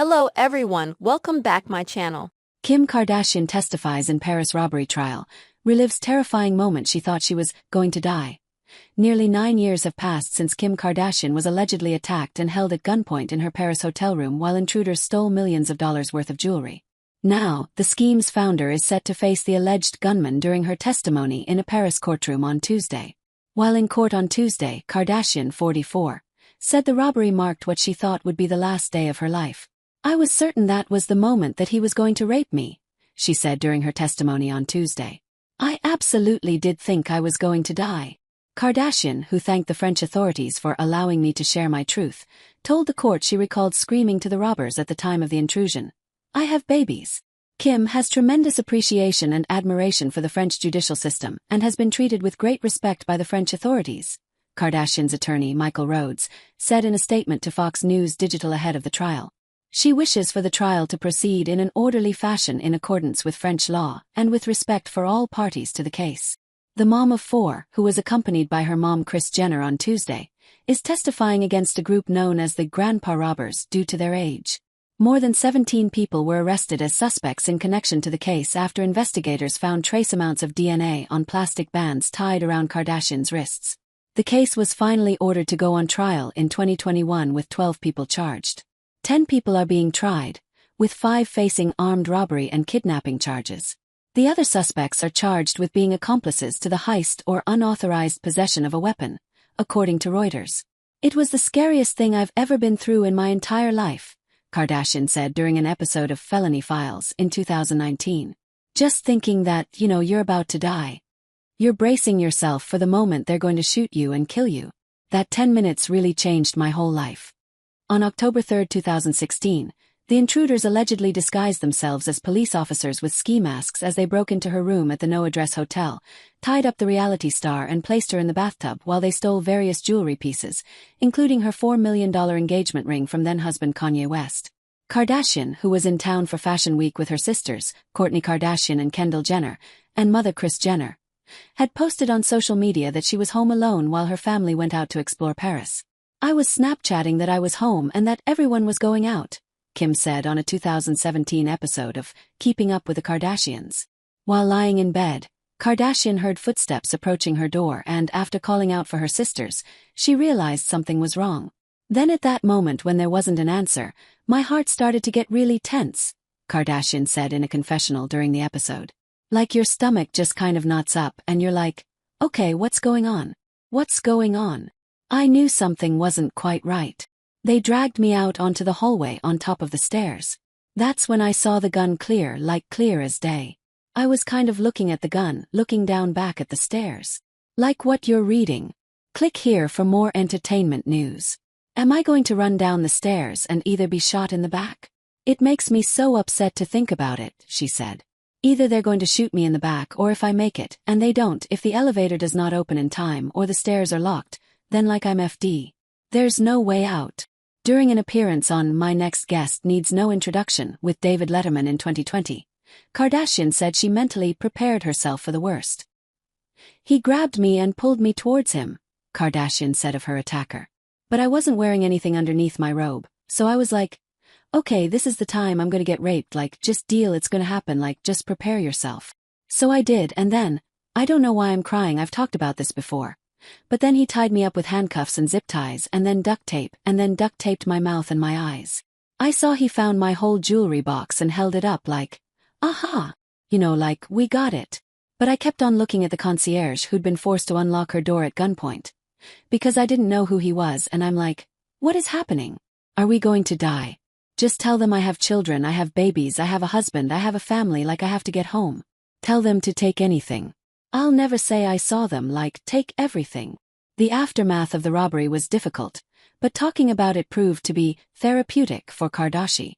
Hello everyone, welcome back my channel. Kim Kardashian testifies in Paris robbery trial, relives terrifying moment she thought she was going to die. Nearly 9 years have passed since Kim Kardashian was allegedly attacked and held at gunpoint in her Paris hotel room while intruders stole millions of dollars worth of jewelry. Now, the scheme's founder is set to face the alleged gunman during her testimony in a Paris courtroom on Tuesday. While in court on Tuesday, Kardashian, 44, said the robbery marked what she thought would be the last day of her life. "I was certain that was the moment that he was going to rape me," she said during her testimony on Tuesday. "I absolutely did think I was going to die." Kardashian, who thanked the French authorities for allowing me to share my truth, told the court she recalled screaming to the robbers at the time of the intrusion, "I have babies." Kim has tremendous appreciation and admiration for the French judicial system and has been treated with great respect by the French authorities, Kardashian's attorney Michael Rhodes said in a statement to Fox News Digital ahead of the trial. She wishes for the trial to proceed in an orderly fashion in accordance with French law and with respect for all parties to the case. The mom of 4, who was accompanied by her mom Kris Jenner on Tuesday, is testifying against a group known as the Grandpa Robbers due to their age. More than 17 people were arrested as suspects in connection to the case after investigators found trace amounts of DNA on plastic bands tied around Kardashian's wrists. The case was finally ordered to go on trial in 2021 with 12 people charged. 10 people are being tried, with 5 facing armed robbery and kidnapping charges. The other suspects are charged with being accomplices to the heist or unauthorized possession of a weapon, according to Reuters. "It was the scariest thing I've ever been through in my entire life," Kardashian said during an episode of Felony Files in 2019. "Just thinking that, you're about to die. You're bracing yourself for the moment they're going to shoot you and kill you. That 10 minutes really changed my whole life." On October 3, 2016, the intruders allegedly disguised themselves as police officers with ski masks as they broke into her room at the No Address Hotel, tied up the reality star and placed her in the bathtub while they stole various jewelry pieces, including her $4 million engagement ring from then-husband Kanye West. Kardashian, who was in town for Fashion Week with her sisters, Kourtney Kardashian and Kendall Jenner, and mother Kris Jenner, had posted on social media that she was home alone while her family went out to explore Paris. "I was Snapchatting that I was home and that everyone was going out," Kim said on a 2017 episode of Keeping Up with the Kardashians. While lying in bed, Kardashian heard footsteps approaching her door and, after calling out for her sisters, she realized something was wrong. "Then at that moment when there wasn't an answer, my heart started to get really tense," Kardashian said in a confessional during the episode. "Like your stomach just kind of knots up and you're like, okay, what's going on? What's going on? I knew something wasn't quite right. They dragged me out onto the hallway on top of the stairs. That's when I saw the gun clear as day. I was kind of looking at the gun, looking down back at the stairs. Like what you're reading. Click here for more entertainment news. Am I going to run down the stairs and either be shot in the back? It makes me so upset to think about it," she said. "Either they're going to shoot me in the back or if I make it, and they don't, if the elevator does not open in time or the stairs are locked, then like I'm FD. There's no way out." During an appearance on My Next Guest Needs No Introduction with David Letterman in 2020, Kardashian said she mentally prepared herself for the worst. "He grabbed me and pulled me towards him," Kardashian said of her attacker. "But I wasn't wearing anything underneath my robe, so I was like, okay, this is the time I'm gonna get raped, like, just deal, it's gonna happen, like, just prepare yourself. So I did, and then, I don't know why I'm crying, I've talked about this before. But then he tied me up with handcuffs and zip ties and then duct taped my mouth and my eyes. I saw he found my whole jewelry box and held it up like, aha, like, we got it. But I kept on looking at the concierge who'd been forced to unlock her door at gunpoint. Because I didn't know who he was and I'm like, what is happening? Are we going to die? Just tell them I have children, I have babies, I have a husband, I have a family, like I have to get home. Tell them to take anything. I'll never say I saw them, like, take everything." The aftermath of the robbery was difficult, but talking about it proved to be therapeutic for Kardashian.